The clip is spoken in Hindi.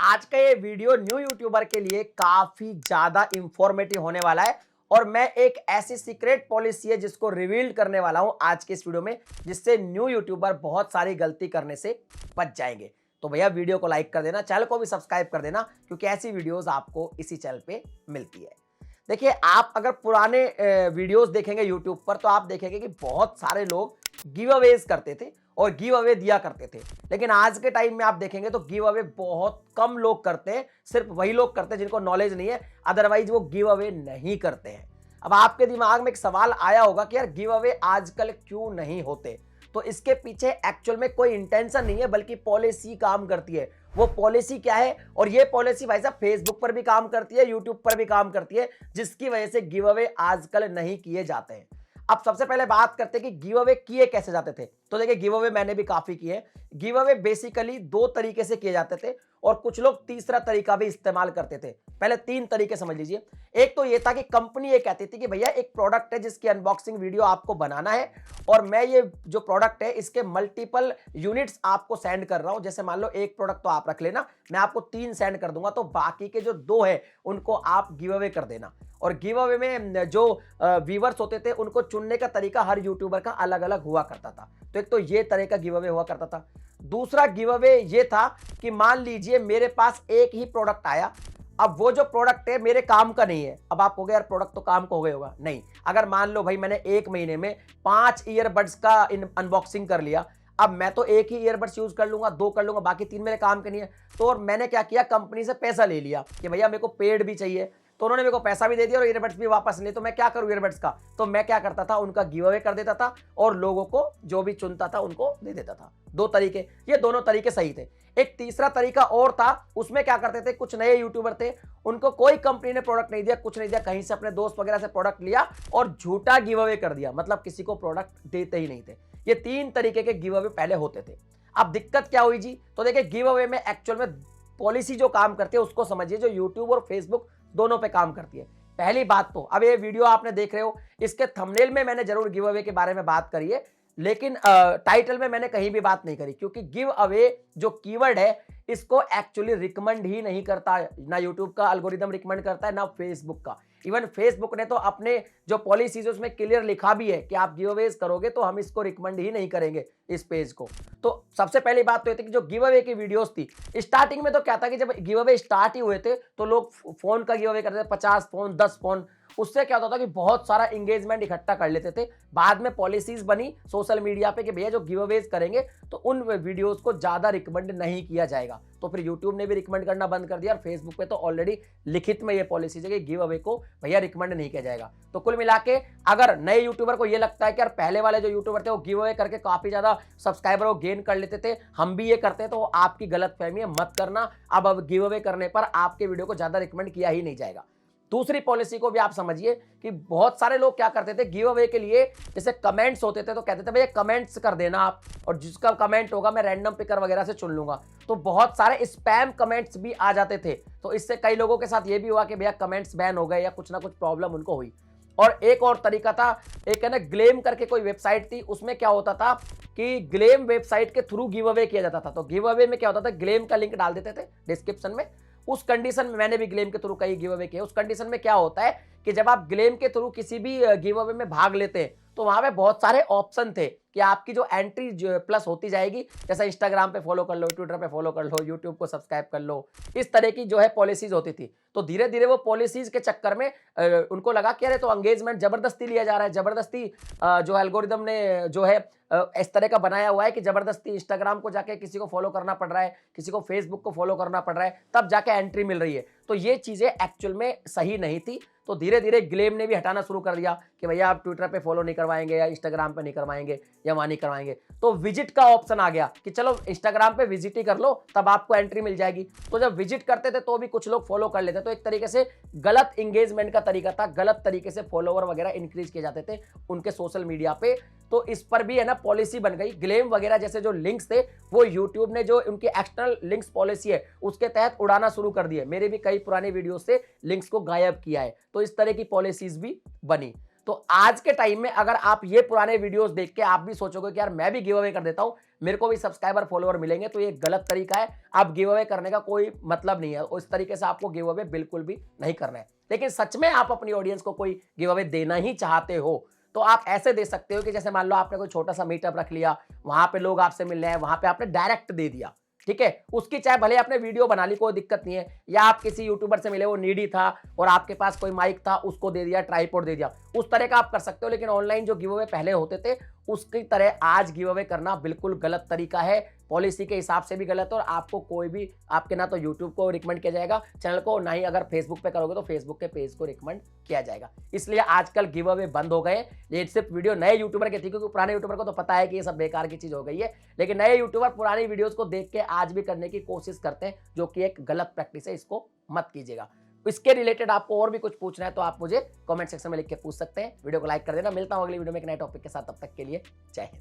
आज का ये वीडियो न्यू यूट्यूबर के लिए काफी ज्यादा इंफॉर्मेटिव होने वाला है और मैं एक ऐसी सीक्रेट पॉलिसी है जिसको रिवील करने वाला हूं आज के इस वीडियो में, जिससे न्यू यूट्यूबर बहुत सारी गलती करने से बच जाएंगे। तो भैया वीडियो को लाइक कर देना, चैनल को भी सब्सक्राइब कर देना, क्योंकि ऐसी वीडियोस आपको इसी चैनल पे मिलती है। देखिए, आप अगर पुराने वीडियोस देखेंगे यूट्यूब पर तो आप देखेंगे कि बहुत सारे लोग गिव अवेज करते थे और गिव अवे दिया करते थे। लेकिन आज के टाइम में आप देखेंगे तो गिव अवे बहुत कम लोग करते हैं, सिर्फ वही लोग करते हैं जिनको नॉलेज नहीं है, अदरवाइज वो गिव अवे नहीं करते हैं। अब आपके दिमाग में एक सवाल आया होगा कि यार गिव अवे आजकल क्यों नहीं होते, तो इसके पीछे एक्चुअल में कोई इंटेंशन नहीं है, बल्कि पॉलिसी काम करती है। वो पॉलिसी क्या है, और ये पॉलिसी भाई साहब फेसबुक पर भी काम करती है, यूट्यूब पर भी काम करती है, जिसकी वजह से गिव अवे आजकल नहीं किए जाते हैं। अब सबसे पहले बात करते हैं कि गिव अवे किए कैसे जाते थे। तो देखिए, गिव अवे मैंने भी काफी किए। गिव अवे बेसिकली दो तरीके से किए जाते थे और कुछ लोग तीसरा तरीका भी इस्तेमाल करते थे। पहले तीन तरीके समझ लीजिए। एक तो ये था कि कंपनी ये कहती थी कि भैया एक प्रोडक्ट है जिसकी अनबॉक्सिंग वीडियो आपको बनाना है और मैं ये जो प्रोडक्ट है इसके मल्टीपल यूनिट्स आपको सेंड कर रहा हूं। जैसे मान लो एक प्रोडक्ट तो आप रख लेना, मैं आपको 3 सेंड कर दूंगा, तो बाकी के जो 2 है उनको आप गिव अवे कर देना। और गिव अवे में जो व्यूअर्स होते थे उनको चुनने का तरीका हर यूट्यूबर का अलग अलग हुआ करता था। तो एक तो ये तरह का गिव अवे हुआ करता था। दूसरा गिव अवे ये था कि मान लीजिए मेरे पास एक ही प्रोडक्ट आया, अब वो जो प्रोडक्ट है मेरे काम का नहीं है। अब आप कहोगे यार प्रोडक्ट तो काम का हो गया होगा, नहीं। अगर मान लो भाई मैंने 1 महीने में 5 ईयरबड्स का अनबॉक्सिंग कर लिया, अब मैं तो एक ही ईयरबड्स यूज कर लूंगा, 2 कर लूंगा, बाकी 3 मेरे काम के नहीं है। तो और मैंने क्या किया, कंपनी से पैसा ले लिया कि भैया मेरे को पेड भी चाहिए, तो उन्होंने मेरे को पैसा भी दे दिया और ईयरबड्स भी वापस लिए। तो मैं क्या करूं ईयरबड्स का, तो मैं क्या करता था, उनका गिव अवे कर देता था और लोगों को जो भी चुनता था उनको दे देता था। 2 तरीके, ये दोनों तरीके सही थे। एक तीसरा तरीका और था, उसमें क्या करते थे, कुछ नए यूट्यूबर थे, उनको कोई कंपनी ने प्रोडक्ट नहीं दिया, कुछ नहीं दिया, कहीं से अपने दोस्त वगैरह से प्रोडक्ट लिया और झूठा गिव अवे कर दिया, मतलब किसी को प्रोडक्ट देते ही नहीं थे। ये 3 तरीके के गिव अवे पहले होते थे। अब दिक्कत क्या हुई जी, तो देखिए गिव अवे में एक्चुअल में पॉलिसी जो काम करती है उसको समझिए, जो यूट्यूब और फेसबुक दोनों पे काम करती है। पहली बात तो, अब ये वीडियो आपने देख रहे हो, इसके थंबनेल में मैंने जरूर गिव अवे के बारे में बात करी है, लेकिन टाइटल में मैंने कहीं भी बात नहीं करी, क्योंकि गिव अवे जो कीवर्ड है इसको एक्चुअली रिकमेंड ही नहीं करता। ना यूट्यूब का एल्गोरिदम रिकमेंड करता है, ना फेसबुक का। इवन फेसबुक ने तो अपने जो पॉलिसीज उसमें क्लियर लिखा भी है कि आप गिव अवेज करोगे तो हम इसको रिकमेंड ही नहीं करेंगे इस पेज को। तो सबसे पहली बात तो ये थी कि जो गिव अवे की वीडियोस थी, स्टार्टिंग में तो क्या था कि जब गिव अवे स्टार्ट ही हुए थे तो लोग फोन का गिव अवे करते थे, 50 फोन, 10 फोन। उससे क्या होता था कि बहुत सारा एंगेजमेंट इकट्ठा कर लेते थे। बाद में पॉलिसीज बनी सोशल मीडिया पे कि भैया जो गिव अवेज करेंगे तो उन वीडियोस को ज्यादा रिकमेंड नहीं किया जाएगा। तो फिर यूट्यूब ने भी रिकमेंड करना बंद कर दिया और फेसबुक पे तो ऑलरेडी लिखित में ये पॉलिसीज है कि गिव अवे को भैया रिकमेंड नहीं किया जाएगा। तो कुल मिला के अगर नए यूट्यूबर को ये लगता है कि यार पहले वाले जो यूट्यूबर थे वो गिव अवे करके काफी ज्यादा सब्सक्राइबर को गेन कर लेते थे, हम भी ये करते हैं, तो आपकी गलत फहमी है, मत करना। अब गिव अवे करने पर आपके वीडियो को ज्यादा रिकमेंड किया ही नहीं जाएगा। दूसरी पॉलिसी को भी आप समझिए कि बहुत सारे लोग क्या करते थे गिव अवे के लिए, जैसे कमेंट्स होते थे तो कहते थे भैया कमेंट्स कर देना आप, और जिसका कमेंट होगा मैं रैंडम पिकर वगैरह से चुन लूंगा। तो बहुत सारे स्पैम कमेंट्स भी आ जाते थे, तो इससे कई लोगों के साथ ये भी हुआ कि भैया कमेंट्स बैन हो गए या कुछ ना कुछ प्रॉब्लम उनको हुई। और एक और तरीका था, एक है ना ग्लेम करके कोई वेबसाइट थी, उसमें क्या होता था कि ग्लेम वेबसाइट के थ्रू गिव अवे किया जाता था। तो गिव अवे में क्या होता था, ग्लेम का लिंक डाल देते थे डिस्क्रिप्शन में। उस कंडीशन में मैंने भी ग्लेम के थ्रू कई गिव अवे किए। उस कंडीशन में क्या होता है कि जब आप ग्लेम के थ्रू किसी भी गिव अवे में भाग लेते हैं तो वहां पे बहुत सारे ऑप्शन थे कि आपकी जो एंट्री प्लस होती जाएगी, जैसे इंस्टाग्राम पे फॉलो कर लो, ट्विटर पे फॉलो कर लो, यूट्यूब को सब्सक्राइब कर लो, इस तरह की जो है पॉलिसीज होती थी। तो धीरे धीरे वो पॉलिसीज के चक्कर में उनको लगा कि अरे तो एंगेजमेंट जबरदस्ती लिया जा रहा है, जबरदस्ती जो एल्गोरिदम ने जो है इस तरह का बनाया हुआ है कि जबरदस्ती इंस्टाग्राम को जाके किसी को फॉलो करना पड़ रहा है, किसी को फेसबुक को फॉलो करना पड़ रहा है, तब जाके एंट्री मिल रही है। तो ये चीजें एक्चुअल में सही नहीं थी। तो धीरे धीरे ग्लेम ने भी हटाना शुरू कर दिया कि भैया आप ट्विटर पे फॉलो नहीं करवाएंगे या इंस्टाग्राम पे नहीं करवाएंगे या वहां नहीं करवाएंगे। तो विजिट का ऑप्शन आ गया कि चलो इंस्टाग्राम पे विजिट ही कर लो, तब आपको एंट्री मिल जाएगी। तो जब विजिट करते थे तो भी कुछ लोग फॉलो कर लेते। तो एक तरीके से गलत इंगेजमेंट का तरीका था, गलत तरीके से फॉलोवर वगैरह इंक्रीज किए जाते थे उनके सोशल मीडिया पे। तो इस पर भी है ना पॉलिसी बन गई। ग्लेम वगैरह जैसे जो लिंक्स थे वो यूट्यूब ने जो उनकी एक्सटर्नल लिंक्स पॉलिसी है उसके तहत उड़ाना शुरू कर दिए। मेरे भी कई पुराने वीडियो से लिंक्स को गायब किया है। तो इस तरह की पॉलिसीज भी बनी। तो आज के टाइम में अगर आप ये पुराने वीडियोस देख के आप भी सोचोगे कि यार मैं भी गिव अवे कर देता हूं, मेरे को भी सब्सक्राइबर फॉलोअर मिलेंगे, तो ये गलत तरीका है। आप गिव अवे करने का कोई मतलब नहीं है, उस तरीके से आपको गिव अवे बिल्कुल भी नहीं करना है। लेकिन सच में आप अपनी ऑडियंस को कोई गिव अवे देना ही चाहते हो तो आप ऐसे दे सकते हो कि जैसे मान लो आपने कोई छोटा सा मीटअप रख लिया, वहां पे लोग आपसे मिल रहे हैं, वहां पे आपने डायरेक्ट दे दिया, ठीक है। उसकी चाहे भले आपने वीडियो बना ली, कोई दिक्कत नहीं है, या आप किसी यूट्यूबर से मिले, वो नीडी था और आपके पास कोई माइक था, उसको दे दिया, ट्राइपॉड दे दिया, उस तरह का आप कर सकते हो। लेकिन ऑनलाइन जो गिव अवे पहले होते थे उसकी तरह आज गिव अवे करना बिल्कुल गलत तरीका है, पॉलिसी के हिसाब से भी गलत है। और आपको कोई भी आपके ना तो यूट्यूब को रिकमेंड किया जाएगा चैनल को, ना ही अगर फेसबुक पे करोगे तो फेसबुक के पेज को रिकमेंड किया जाएगा। इसलिए आजकल गिव अवे बंद हो गए। ये सिर्फ वीडियो नए यूट्यूबर के थी, क्योंकि पुराने यूट्यूबर को तो पता है कि ये सब बेकार की चीज हो गई है, लेकिन नए यूट्यूबर पुरानी वीडियोस को देख के आज भी करने की कोशिश करते हैं, जो कि एक गलत प्रैक्टिस है, इसको मत कीजिएगा। इसके रिलेटेड आपको और भी कुछ पूछना है तो आप मुझे कमेंट सेक्शन में लिख के पूछ सकते हैं। वीडियो को लाइक कर देना। मिलता हूं अगली वीडियो में एक नए टॉपिक के साथ, तब तक के लिए जय हिंद।